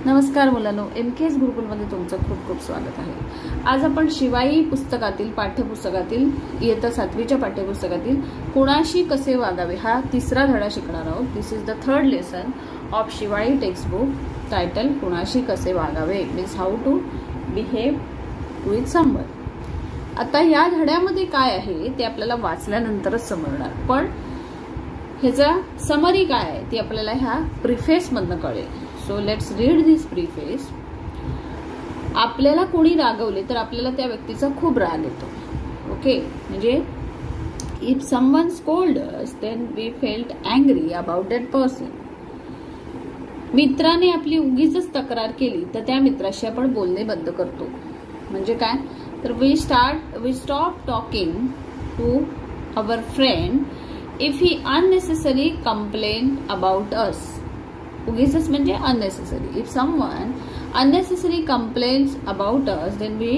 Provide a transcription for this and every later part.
नमस्कार मुलांनो, MKS गुरुकुलमध्ये तुमचं खूप खूप स्वागत आहे। आज आपण शिवाई पुस्तकातील पाठ्यपुस्तकातील इयत्ता 7वीच्या पाठ्यपुस्तकातील कुणाशी कसे वागावे हा तिसरा धडा शिकणार आहोत। This is the third lesson of Shivai textbook, title कुणाशी कसे वागावे, means how to behave with someone. आता या धड्यामध्ये काय आहे ते आपल्याला वाचल्यानंतरच समजणार, पण ह्याचा समरी काय आहे ती आपल्याला ह्या प्रिफेस मधनं कळेल। So let's read this preface. आपल्याला कोणी रागवले तर आपल्याला त्या व्यक्तीचा खूप राग येतो। ओके, म्हणजे if someone scold us then we felt angry about that person. मित्राने आपली उगीच तक्रार केली तर त्या मित्राशी आपण बोलणे बंद करतो। म्हणजे काय तर we stop talking to our friend if he unnecessary complain about us. उगीच म्हणजे unnecessary. If someone unnecessary complains about us, then we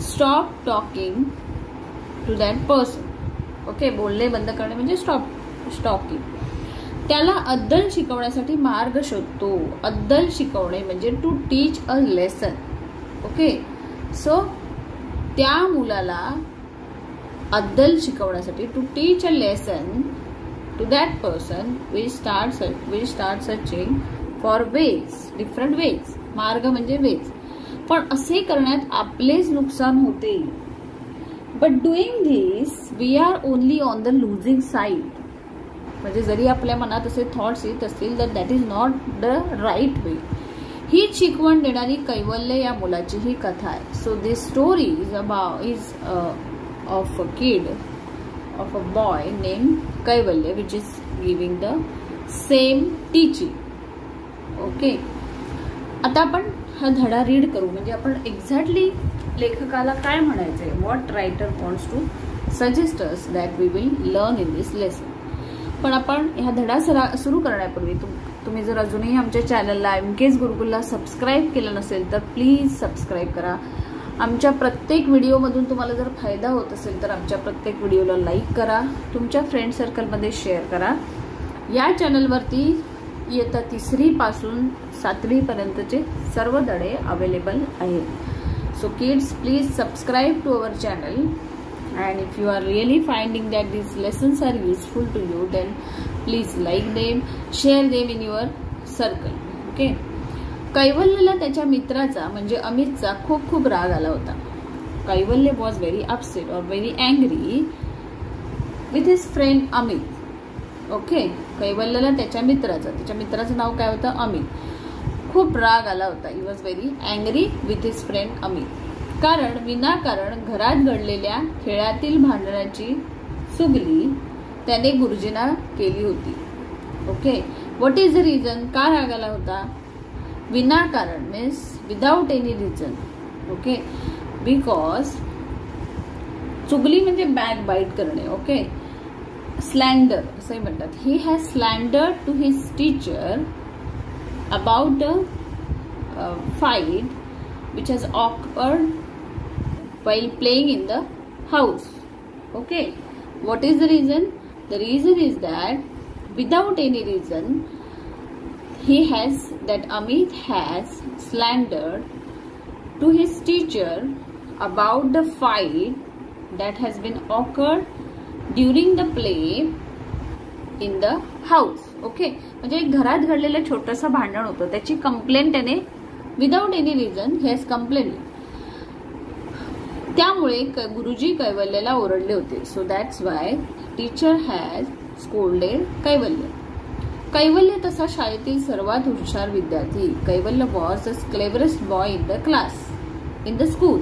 stop talking to that person. Okay, बोलणे बंद करणे म्हणजे स्टॉकिंग। त्याला अद्दल शिकवण्यासाठी मार्ग शोधतो। अद्दल शिकवणे म्हणजे to teach a lesson. Okay, so त्या मुलाला अद्दल शिकवण्यासाठी to teach a lesson to that person we start searching for ways, different ways. मार्ग म्हणजे ways, पण असे करण्यात आपलेच नुकसान होते। but doing this we are only on the losing side. म्हणजे जरी आपल्या मनात असे थॉट्स येत असतील तर that is not the right way. ही शिकवण देणारी कैवल्य या मुलाची ही कथा आहे। so this story is of a kid, of a boy named Kaivalya, which is giving the same teaching. Okay, आता आपण हा धडा रीड करू, म्हणजे आपण एक्झॅक्टली लेखकाला काय म्हणायचंय, what writer wants to suggest us that we will learn in this lesson. पण आपण हा धडा सुरू करण्यापूर्वी तुम्ही जर अजूनही आमच्या चॅनलला MKS गुरुकुलला सबस्क्राईब केलं नसेल तर प्लीज सबस्क्राईब करा। आमच्या प्रत्येक व्हिडिओमधून तुम्हाला जर फायदा होत असेल तर आमच्या प्रत्येक व्हिडिओला लाईक करा, तुमच्या फ्रेंड सर्कलमध्ये शेअर करा। या चॅनलवरती इयत्ता 3री पासून 7वी पर्यंतचे सर्व धडे अवेलेबल आहेत। So kids, please subscribe to our channel, and if you are really finding that this lessons are useful to you, then please like them, share them in your circle. Okay, कैवल्यला त्याच्या मित्राचा म्हणजे अमितचा खूप राग आला होता। कैवल्य वॉज व्हेरी अपसेट और very angry with his friend Amit. Okay, कैवल्यला त्याच्या मित्राचं नाव काय होतं, अमित। खूप राग आला होता। He was very angry with his friend Amit, कारण विनाकारण घरात घडलेल्या खेळातील भांडणाची चुगली त्याने गुरुजींना केली होती। Okay, what is the reason, का राग आला होता, विनाकारण means without any reason. Okay, because चुगली म्हणजे बॅक बाईट करणे। ओके, स्लँडर असंही म्हणतात। He has slandered to his teacher about a fight which has occurred while playing in the house. Okay, what is the reason? The reason is that without any reason Amit has slandered to his teacher about the fight that has been occurred during the play in the house. Okay, म्हणजे घरात घडलेलं छोटंसं भांडण होतं, त्याची complaint त्याने without any reason he has complaint. त्यामुळे गुरुजी कैवल्याला ओरडले होते। So that's why teacher has scolded Kaivalya. Kaivalya तसा शाळेतील सर्वात हुशार विद्यार्थी। Kaivalya was the cleverest boy in the class, in the school.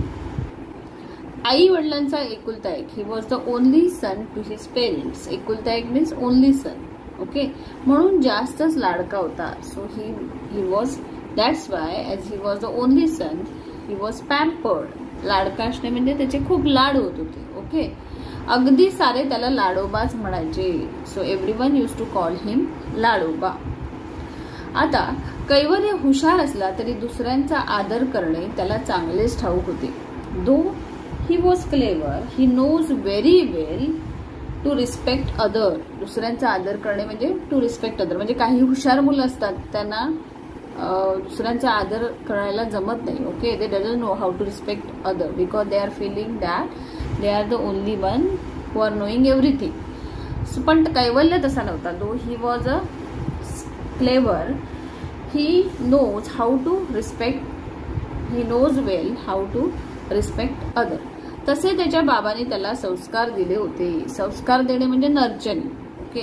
आई वडिलांचा एकुलता एक, he was the only son to his parents. एकुलता एक मीन्स ओनली सन। ओके, म्हणून जास्तच लाडका होता। So he was, that's why age he was the only sun he was pampered. लाडका असणे म्हणजे त्याचे खूप लाड होत होते। ओके, अगदी सारे त्याला लाडोबाच म्हणायचे। So everyone use to call him Ladoba. आता कैवल्य हुशार असला तरी दुसऱ्यांचा आदर करणे त्याला चांगलेच ठाऊक होते। Though he was clever, he knows very well to respect other. दुसऱ्यांचा आदर करणे म्हणजे टू रिस्पेक्ट अदर, म्हणजे काही हुशार मुलं असतात त्यांना दुसऱ्यांचा आदर करायला जमत नाही. Okay, they doesn't know how to respect other because they are feeling that they are the only one who are knowing everything. पण कैवल्य तसा नव्हता. Though he was a clever, he knows how to respect, he knows well how to respect other. तसे त्याच्या बाबांनी त्याला संस्कार दिले होते. संस्कार देणे म्हणजे nurturing. Okay,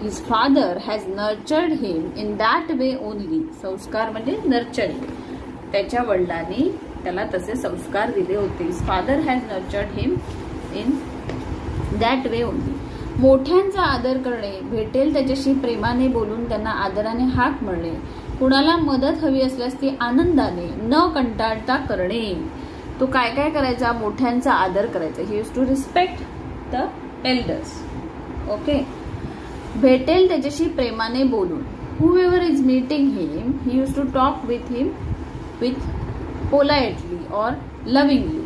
his father has nurtured him in that way only. संस्कार म्हणजे नर्चरिंग. त्याच्या वडिलांनी त्याला तसे संस्कार दिले होते. His father has nurtured him in that way only. मोठ्यांचा आदर करणे, भेटेल त्याच्याशी प्रेमाने बोलून त्यांना आदराने हाक म्हणणे, कुणाला मदत हवी असल्यास ती आनंदाने न कंटाळता करणे. तो काय काय करायचा? मोठ्यांचा आदर करायचा. He use to respect the elders. Okay, भेटेल त्याच्याशी प्रेमाने बोलून, whoever is meeting him, he used to talk with him with politely or lovingly.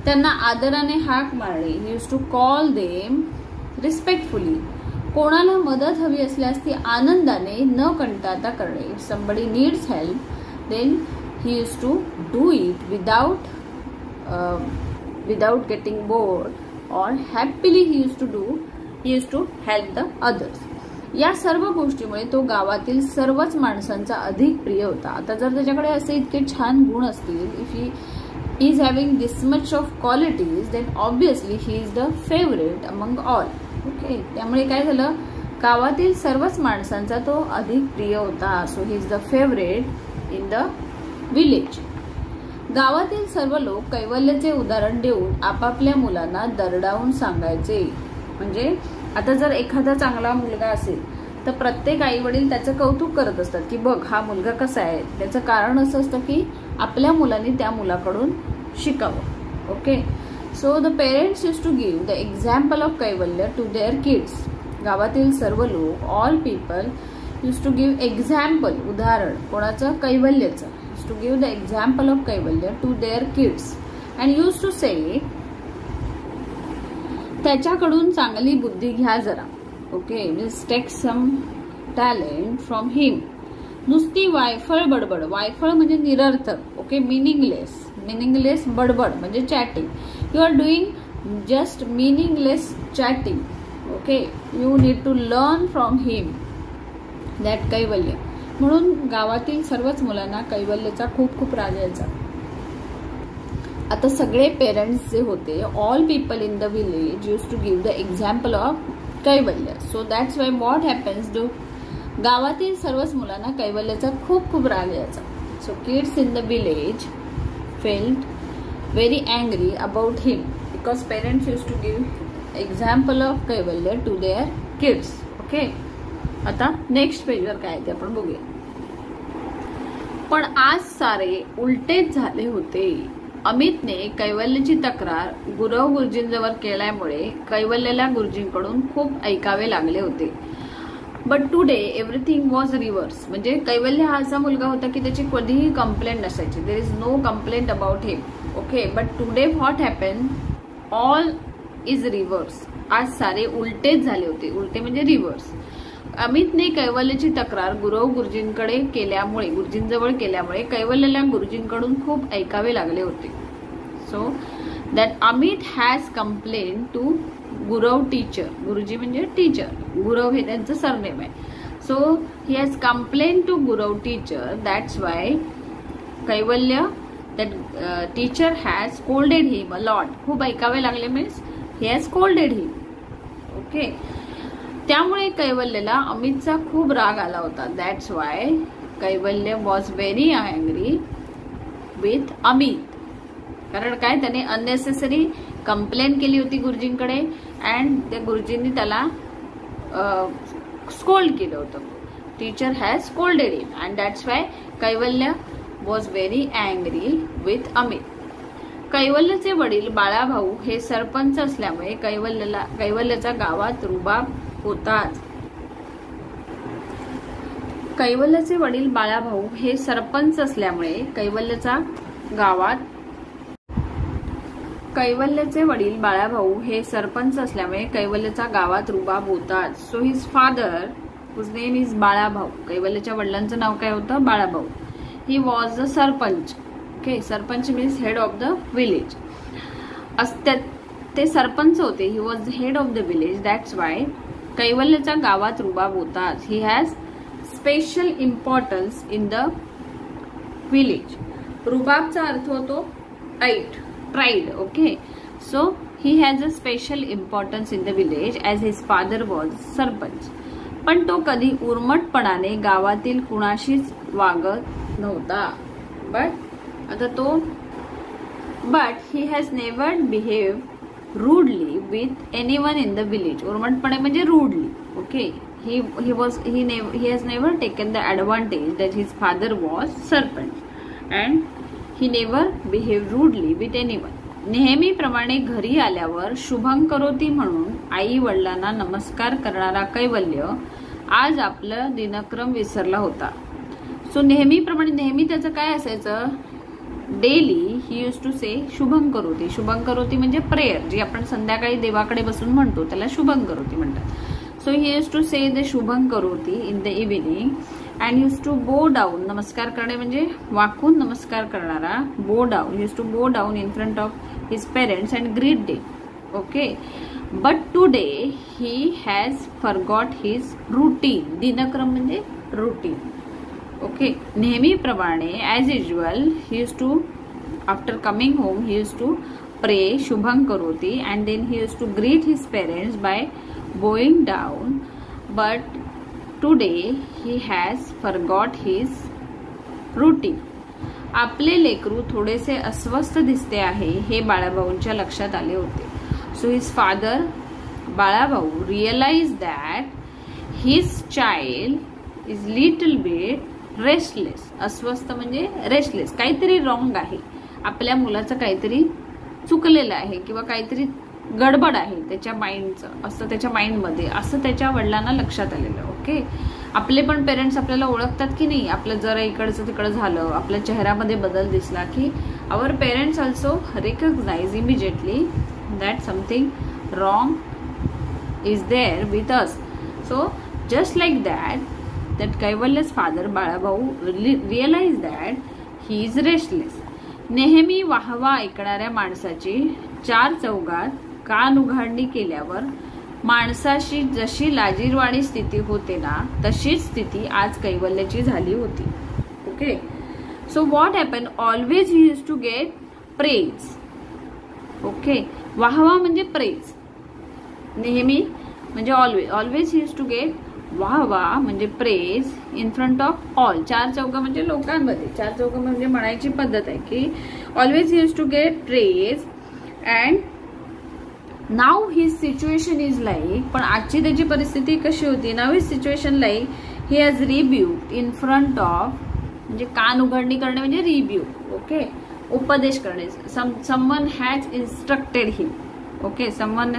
त्यांना आदराने हाक मारणे, he used to call them respectfully. कोणाला मदत हवी असल्यास ती आनंदाने न कंटाळता करणे. If somebody needs help, then he used to do it without getting bored, or happily he used to help the others. या सर्व गोष्टीमुळे तो गावातील सर्वच माणसांचा अधिक प्रिय होता. आता जर त्याच्याकडे असे इतके छान गुण असतील, if he is having this much of qualities, then obviously he is the favorite among all. Okay, त्यामुळे काय झालं? गावातील सर्वच माणसांचा तो अधिक प्रिय होता. So he is the favorite in the village. गावातील सर्व लोक कैवल्याचे उदाहरण देऊन आपापल्या मुलांना दरडावून सांगायचे. म्हणजे आता जर एखादा चांगला मुलगा असेल तर प्रत्येक आई वडील त्याचं कौतुक करत असतात की बघ हा मुलगा कसा आहे. त्याचं कारण असं असतं की आपल्या मुलांनी त्या मुलाकडून शिकावं. Okay, so the parents use to give the example of Kaivalya to their kids. गावातील सर्व लोक, all people use to give example, उदाहरण कोणाचं? कैवल्याचं. Use to give the example of Kaivalya to their kids and use to say, त्याच्याकडून चांगली बुद्धी घ्या जरा. Okay, means take some talent from him. नुसती वायफळ बडबड, वायफळ म्हणजे निरर्थक. ओके, मिनिंगलेस बडबड म्हणजे chatting. You are doing just meaningless chatting. Okay, you need to learn from him that Kaivalya. म्हणून गावातील सर्वच मुलांना कैवल्याचा खूप खूप राग यायचा. आता सगळे पेरेंट्स जे होते, all people in the village use to give the example of Kaivalya. So that's why what happens do, गावातील सर्वच मुलांना कैवल्याचा खूप खूप राग यायचा. So kids in the village felt very angry about him because parents use to give example of Kaivalya to their kids. Okay, आता next पेजवर काय ते आपण बघूया. पण आज सारे उलटेच झाले होते. अमितने कैवल्याची तक्रार गुरव गुरुजींजवळ केल्यामुळे कैवल्याला गुरुजींकडून खूप ऐकावे लागले होते. But today everything was reverse. म्हणजे कैवल्य हा असा मुलगा होता की त्याची कधीही कंप्लेंट नसायची. There is no complaint about him. Okay, but today what happen, all is reverse. आज सारे उलटेच झाले होते. उलटे म्हणजे रिव्हर्स. अमितने कैवल्याची तक्रार गुरव गुरुजींकडे केल्यामुळे, गुरुजींजवळ केल्यामुळे कैवल्याला गुरुजींकडून खूप ऐकावे लागले होते. So that Amit has complain to Gurav teacher. गुरुजी म्हणजे टीचर, गुरव हे त्यांचं सरनेम आहे. So he has complain to Gurav teacher. That's why Kaivalya, that teacher has scolded him a lot. खूप ऐकावे लागले means he has scolded him. Okay, त्यामुळे कैवल्याला अमितचा खूप राग आला होता. That's why Kaivalya was very angry with Amit. कारण काय, त्याने अननेसेसरी कंप्लेन केली होती गुरुजींकडे अँड त्या गुरुजींनी त्याला स्कोल्ड केलं होतं. Teacher has scolded him and that's why Kaivalya was very angry with Amit. कैवल्याचे वडील बाळाभाऊ हे सरपंच असल्यामुळे कैवल्याचा गावात रुबाब होताच. कैवल्याचे वडील बाळाभाऊ हे सरपंच असल्यामुळे कैवल्याचे वडील बाळाभाऊ हे सरपंच असल्यामुळे कैवल्याचा गावात रुबाब होताच. So his father whose name is Balabhau. कैवल्याच्या वडिलांचं नाव काय होतं? Balabhau. He was the sarpanch. Okay, sarpanch means head of the village. ते सरपंच होते. He was the head of the village. That's why कैवल्याच्या गावात रुबाब होतात. He has special importance in the village. रुबाबचा अर्थ होतो pride. Okay, so he has a special importance in the village as his father was sarpanch. पण तो कधी उर्मटपणाने गावातील कुणाशीच वागत नव्हता. But he has never behaved rudely with anyone in the village. उर्मटपणे म्हणजे rudely. Okay, he has never taken the advantage that his father was sarpanch and he never behaved rudely with anyone. नेहमीप्रमाणे घरी आल्यावर शुभं करोती म्हणून आई वडिलांना नमस्कार करणारा कैवल्य आज आपलं दिनक्रम विसरला होता. सो नेहमीप्रमाणे नेहमी त्याचं काय असायचं? डेली ही यूज टू से शुभं करोती. शुभं करोती म्हणजे प्रेयर, जी आपण संध्याकाळी देवाकडे बसून म्हणतो त्याला शुभं करोती म्हणतात. So he used to say the Shubham Karoti in the evening and used to bow down. नमस्कार करणे म्हणजे वाकून नमस्कार करणारा. Bow down. He used to bow down in front of his parents and greet them. Okay. But today he has forgot his routine. दिनक्रम म्हणजे routine. Okay. नेहमीप्रमाणे as usual he used to, after coming home he used to pray Shubham Karoti and then he used to greet his parents by bowing down, but today he has forgot his routine. आपले लेकरू थोडेसे अस्वस्थ दिसते आहे हे बाळाभाऊंच्या लक्षात आले होते. So his father Balabhau realise that his child is little bit restless. अस्वस्थ म्हणजे रेस्टलेस, काहीतरी रॉंग आहे, आपल्या मुलाचं काहीतरी चुकलेलं आहे किंवा काहीतरी गडबड आहे त्याच्या माइंडचं, असं त्याच्या माइंडमध्ये, असं त्याच्या वडिलांना लक्षात आलेलं. ओके, आपले पण पेरेंट्स आपल्याला ओळखतात की नाही? आपलं जरा इकडचं तिकडं झालं, आपल्या चेहऱ्यामध्ये बदल दिसला की our parents also recognise immediately that something wrong is there with us. So just like that कैवल्य's father Balabhau realise that he is restless. नेहमी वाहवा ऐकणाऱ्या माणसाची चार चौघात कान उघाडणी केल्यावर माणसाशी जशी लाजिरवाणी स्थिती होते ना, तशीच स्थिती आज कैवल्याची झाली होती. Okay, so what happen? Always he use to get praise. Okay, वाहवा म्हणजे प्रेज. नेहमी म्हणजे always he use to get वाहवा म्हणजे praise in front of all. चार चौघ म्हणजे लोकांमध्ये. चार चौघ म्हणजे म्हणायची पद्धत आहे की always he use to get praise and now his situation is like. पण आजची त्याची परिस्थिती कशी होती? Now his situation like he has rebuked in front of, म्हणजे कान उघडणी करणे म्हणजे रिब्यूक. ओके, उपदेश करणे. Someone has instructed him. Okay, someone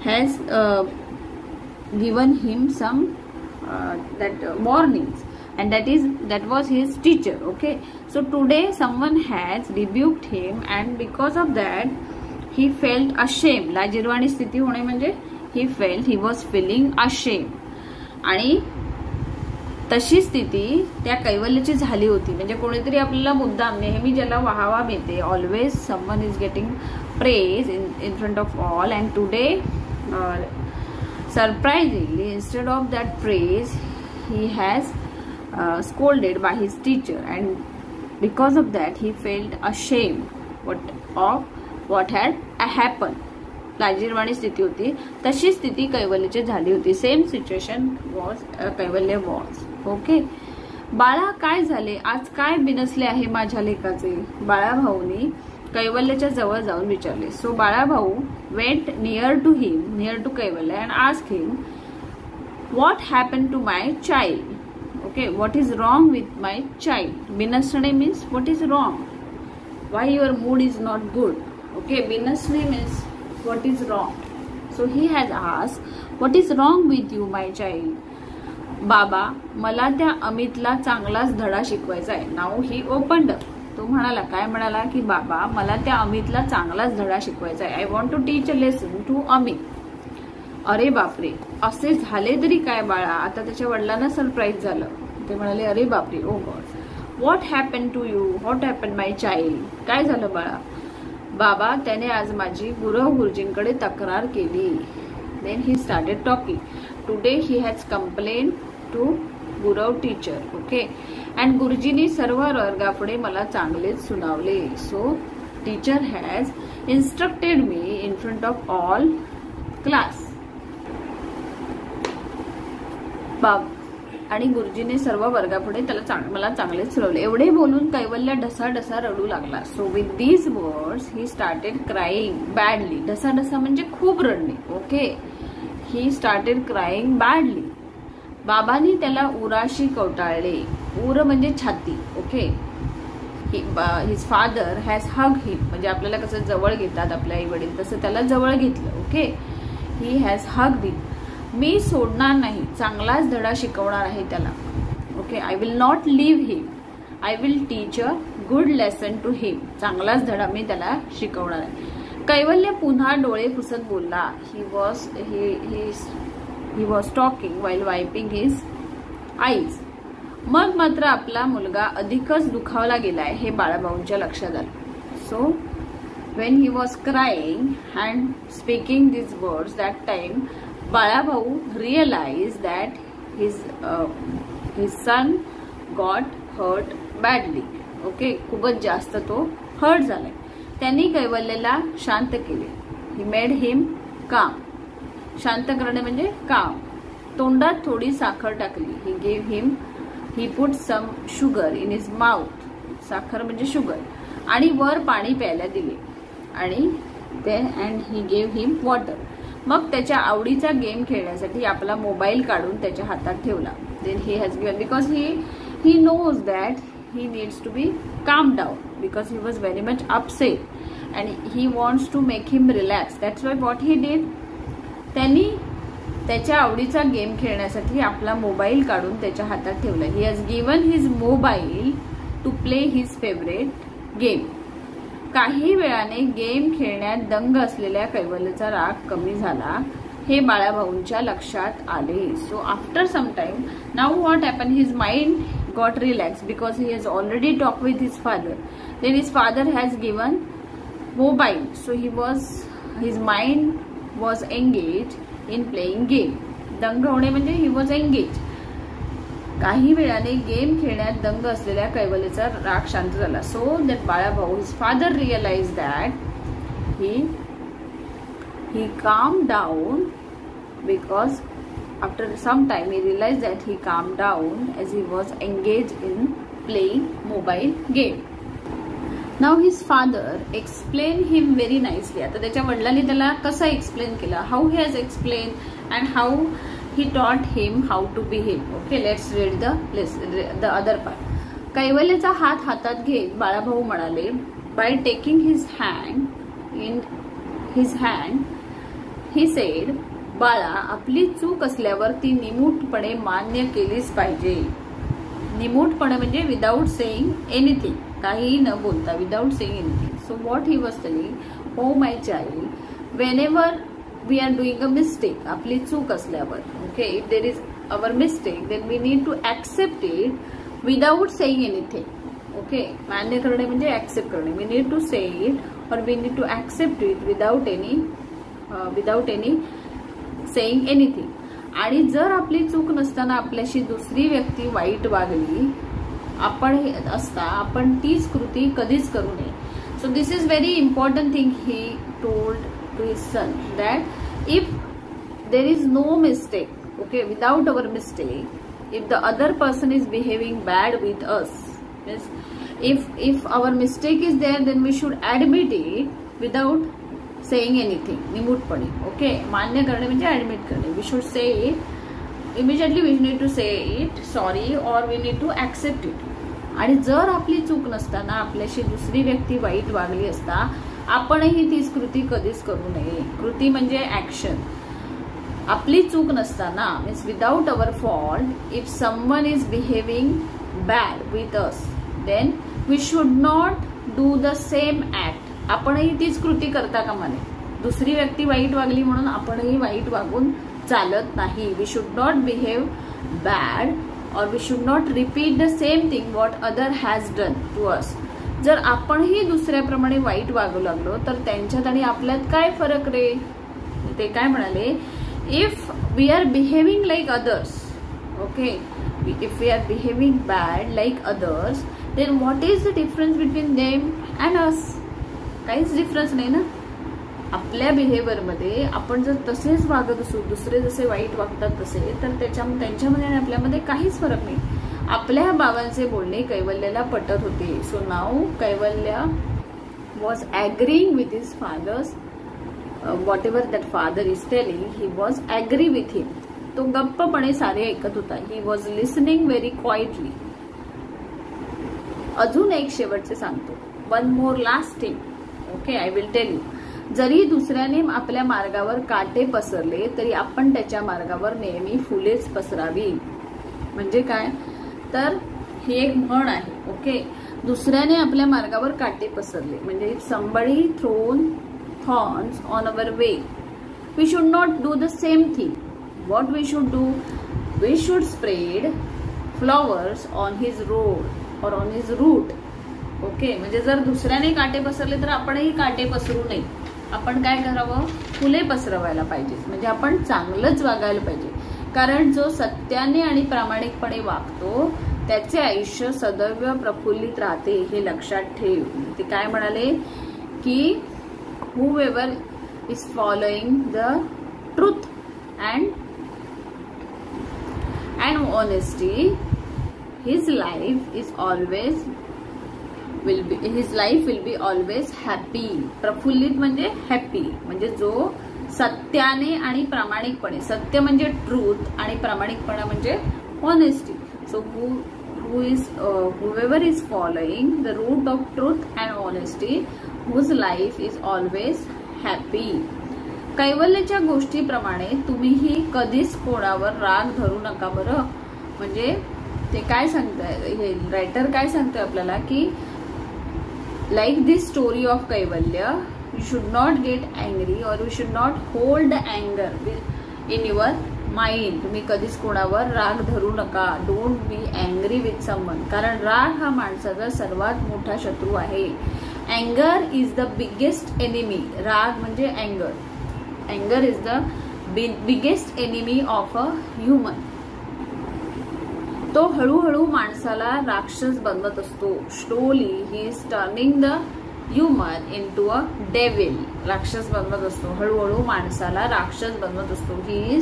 has given him some warnings and that was his teacher. Okay, so today someone has rebuked him and because of that he felt ashamed. लाजिरवाणी स्थिती होणे म्हणजे he was feeling ashamed. आणि तशी स्थिती त्या कैवल्याची झाली होती. म्हणजे कोणीतरी आपल्याला मुद्दाम, नेहमी ज्याला वाहवा मिळते, always someone is getting praise in front of all, and today surprisingly, instead of that praise, he has scolded by his teacher, and because of that, he felt ashamed of what had happened. लाजिरवाणी स्थिती होती, तशी स्थिती कैवल्याची झाली होती. Same situation was Kaivalya was. Okay, बाळा काय झाले? आज काय बिनसले आहे माझ्या लेकाचे? बाळाभाऊनी कैवल्याच्या जवळ जाऊन विचारले. So Balabhau went near to Kaivalya and asked him what happen to my child. Okay, what is wrong with my child? बिनसणे means what is wrong, why your mood is not good. Okay, बिनसणे means what is wrong. So he has asked what is wrong with you my child. बाबा, मला त्या अमितला चांगलाच धडा शिकवायचा आहे. Now he opened up. तो म्हणाला, काय म्हणाला की बाबा, मला त्या अमितला चांगलाच धडा शिकवायचा आहे. I want to teach a lesson to Amit. अरे बापरे, असे झाले तरी काय बाळा. आता त्याच्या वडिलांना सरप्राईज झालं. ते म्हणाले अरे बापरे, oh god, what happen to you, what happen my child, काय झालं बाळा. बाबा, त्याने आज माझी गुरव गुरुजींकडे तक्रार केली. Then he started talking. Today he has complain to Gurav teacher. Okay, and गुरुजींनी सर्व वर्गापुढे मला चांगलेच सुनावले. So teacher has instructed me in front of all class. आणि गुरुजीने सर्व वर्गापुढे मला चांगलेच सुनावले. एवढे बोलून कैवल्य ढसाढसा रडू लागला. So with these words he started crying badly. ढसाढसा म्हणजे खूप रडणे. Okay, he started crying badly. बाबांनी त्याला उराशी कवटाळले. उर म्हणजे छाती. Okay, his father has hug him, म्हणजे आपल्याला कसं जवळ घेतात आपले आई वडील, तसं त्याला जवळ घेतलं. ओके, ही हॅज हग हिम. मी सोडणार नाही, चांगलाच धडा शिकवणार आहे त्याला. Okay, I will not leave him, I will teach a good lesson to him. चांगलाच धडा मी त्याला शिकवणार आहे. कैवल्य पुन्हा डोळे पुसत बोलला. He was talking while wiping his eyes. मग मात्र आपला मुलगा अधिकच दुखावला गेलाय हे बाळाभाऊंच्या लक्षात आलं. So when he was crying and speaking this words that time Balabhau realise that his son got hurt badly. Okay, खूपच जास्त तो हर्ट झालाय. त्यांनी कैवल्यला शांत केले. ही मेड हिम काम. शांत करणे म्हणजे काम. तोंडात थोडी साखर टाकली. He gave him, he put some sugar in his mouth. साखर म्हणजे शुगर. आणि वर पाणी प्यायला दिले. आणि and he gave him water. मग त्याच्या आवडीचा गेम खेळण्यासाठी आपला मोबाईल काढून त्याच्या हातात ठेवला. Then he has given because he knows that he needs to be calm down because he was very much upset and he wants to make him relax. That's why what he did. त्यांनी त्याच्या आवडीचा game खेळण्यासाठी आपला mobile काढून त्याच्या हातात ठेवला. He has given his mobile to play his favourite game. काही वेळाने गेम खेळण्यात दंग असलेल्या कैवल्यचा राग कमी झाला हे बाळाभाऊंच्या लक्षात आले. So after some time now what happen, his mind got relax because he has already talk with his father. Then his father has given mobile. So his mind was engage in playing game. दंग होणे म्हणजे ही was engage. काही वेळाने game खेळण्यात दंग असलेल्या कैवल्यचा राग शांत झाला. So that Balabhau his father realise that he calm down because after some time he realise that he calm down as he was engage in playing mobile game. Now his father explain him very nicely. आता त्याच्या वडिलांनी त्याला कसं explain केलं. How he has explain and how he taught him how to behave. Okay, let's read the other part. कैवल्यचा हात हातात घेत बाळाभाऊ म्हणाले, by taking his hand in his hand, he said, बाळा, आपली चूक असल्यावर ती निमूटपणे मान्य केलीच पाहिजे. निमूटपणे म्हणजे विदाउट सेइंग एनिथिंग, काहीही न बोलता, without saying anything. So what he was telling, हो माय child, whenever we are doing a mistake, आपली चूक असल्यावर, okay, if there is our mistake, then we need to accept it without saying anything. Okay, मान्य करणे म्हणजे accept करणे. We need to say it or we need to accept it without any saying anything. आणि जर आपली चूक नसताना आपल्याशी दुसरी व्यक्ती वाईट वागली आपण तीच कृती कधीच करू नये. So this is very important thing he told to his son, that if there is no mistake, okay, without our mistake, if the other person is behaving bad with us, means if our mistake is there, then we should admit it without saying anything. निमूटपणे. Okay, मान्य करणे म्हणजे admit करणे. We should say it immediately. We need to say it sorry or we need to accept it. आणि जर आपली चूक नसताना आपल्याशी दुसरी व्यक्ती वाईट वागली असता आपणही तीच कृती कधीच करू नये. कृती म्हणजे ऍक्शन. आपली चूक नसताना means without our fault, if someone is behaving bad with us, then we should not do the same act. आपणही तीच कृती करता कामा नये. दुसरी व्यक्ती वाईट वागली म्हणून आपणही वाईट वागून चालत नाही. We should not behave bad और we should not repeat the same thing what other has done to us. जर आपणही दुसऱ्याप्रमाणे वाईट वागू लागलो तर त्यांच्यात आणि आपल्यात काय फरक रे. ते काय म्हणाले, if we are behaving like others, okay, if we are behaving bad like others, then what is the difference between them and us. काहीच डिफरन्स नाही ना. आपल्या बिहेवियरमध्ये आपण जर तसेच वागत असू, दुसरे जसे वाईट वागतात तसे, तर त्यांच्यामध्ये आणि आपल्यामध्ये काहीच फरक नाही. आपल्या बाबांचे बोलणे कैवल्याला पटत होते. So now Kaivalya was agreeing with his father's, whatever that father is telling, he was agree with him. तो गप्पपणे सारे ऐकत होता. He was listening very quietly. अजून एक शेवटचे सांगतो, one more last thing, okay, I will tell you. जरी दुसऱ्याने आपल्या मार्गावर काटे पसरले तरी आपण त्याच्या मार्गावर नेहमी फुलेच पसरावी. म्हणजे काय, तर ही एक म्हण आहे, ओके. दुसऱ्याने आपल्या मार्गावर काटे पसरले म्हणजे if somebody thrown thorns on our way, we should not do the same thing. What we should do, we should spread flowers on his road or on his route. Okay, म्हणजे जर दुसऱ्याने काटे पसरले तर आपणही काटे पसरू नये. आपण काय करावं, फुले पसरवायला पाहिजे. म्हणजे आपण चांगलंच वागायला पाहिजे. कारण जो सत्याने आणि प्रामाणिकपणे वागतो त्याचे आयुष्य सदैव प्रफुल्लित राहते, हे लक्षात ठेव. ते काय म्हणाले की whoever is following the truth and honesty, his life will be always happy. प्रफुल्लित म्हणजे हॅपी, म्हणजे जो सत्याने आणि प्रामाणिकपणे, सत्य म्हणजे ट्रूथ आणि प्रामाणिकपणा म्हणजे honesty. So whoever is following the route of truth and honesty, whose life is always happy. कैवल्याच्या गोष्टीप्रमाणे तुम्हीही कधीच कोणावर राग धरू नका बरं. म्हणजे ते काय सांगताय, हे रायटर काय सांगतोय आपल्याला की like this story of Kaivalya, you should not get angry और you should not hold अँगर in your mind. तुम्ही कधीच कोणावर राग धरू नका. Don't be angry with someone. कारण राग हा माणसाचा सर्वात मोठा शत्रू आहे. अँगर इज द बिगेस्ट एनिमी. राग म्हणजे अँगर. अँगर is the biggest enemy of a human. तो हळूहळू माणसाला राक्षस बनवत असतो. Slowly he is turning the human into a devil. राक्षस बनवत असतो, हळूहळू माणसाला राक्षस बनवत असतो. ही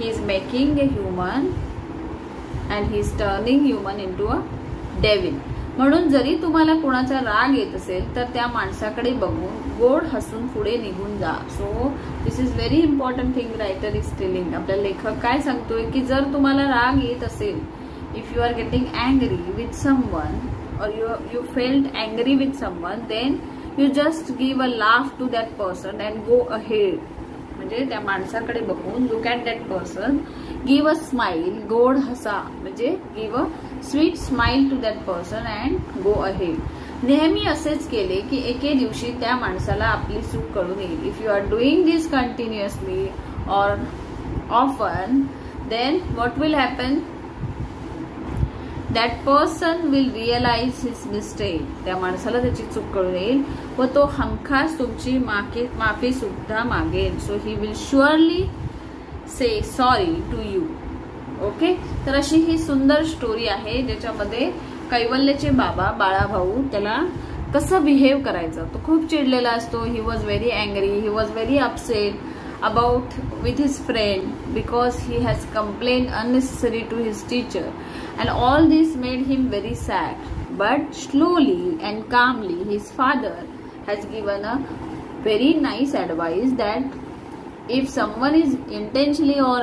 is making a human and he is turning human into a devil. म्हणून जरी तुम्हाला कोणाचा राग येत असेल तर त्या माणसाकडे बघून गोड हसून पुढे निघून जा. So this is very important thing writer is telling. आपला लेखक काय सांगतोय की जर तुम्हाला राग येत असेल, if you are getting angry with someone or you felt angry with someone, then you just give a laugh to that person and go ahead. म्हणजे त्या माणसाकडे बघून look at that person, give a smile, गोड हसा, म्हणजे give a sweet smile to that person and go ahead. नेहमी असेच केले की एके दिवशी त्या माणसाला आपली चूक कळून येईल. If you are doing this continuously और often, then what will happen, that person will realise his mistake. त्या माणसाला त्याची चूक कळून येईल व तो हमखास तुमची माफी सुद्धा मागेल. So he will surely say sorry to you. Okay, तर अशी ही सुंदर स्टोरी आहे ज्याच्यामध्ये कैवल्याचे बाबा बाळाभाऊ त्याला कसं बिहेव करायचं. तो खूप चिडलेला असतो. ही was very angry, he was very upset about with his friend because he has complained unnecessary to his teacher, and all this made him very sad. But slowly and calmly his father has given a very nice advice that if someone is intentionally or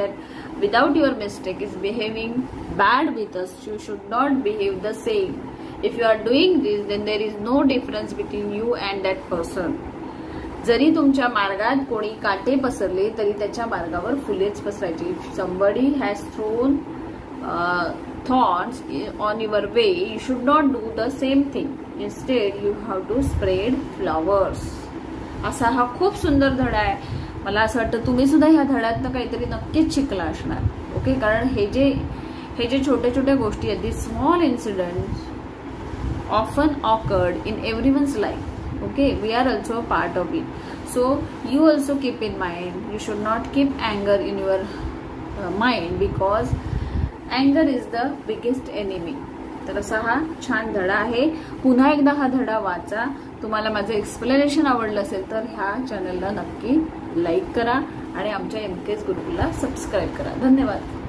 that without your mistake is behaving bad with us, you should not behave the same. If you are doing this, then there is no difference between you and that person. जरी तुमच्या मार्गात कोणी काटे पसरले तरी त्याच्या मार्गावर फुलेच पसरायची. If somebody has thrown thorns on your way, you should not do the same thing. Instead, you have to spread flowers. असा हा खूप सुंदर धडा आहे. मला असं वाटतं तुम्ही सुद्धा ह्या धड्यातनं काहीतरी नक्कीच शिकला असणार. ओके, कारण हे जे छोट्या छोट्या गोष्टी आहेत, the small incidents often occurred in everyone's life. Okay, we are also a part of it. So you also keep in mind, you should not keep anger in your mind, because anger is the biggest enemy. तर असा हा छान धडा आहे. पुन्हा एकदा हा धडा वाचा. तुम्हाला माझं एक्सप्लेनेशन आवडलं असेल तर ह्या चॅनलला नक्की लाईक करा आणि आमच्या MKS गुरुकुलला सबस्क्राईब करा. धन्यवाद.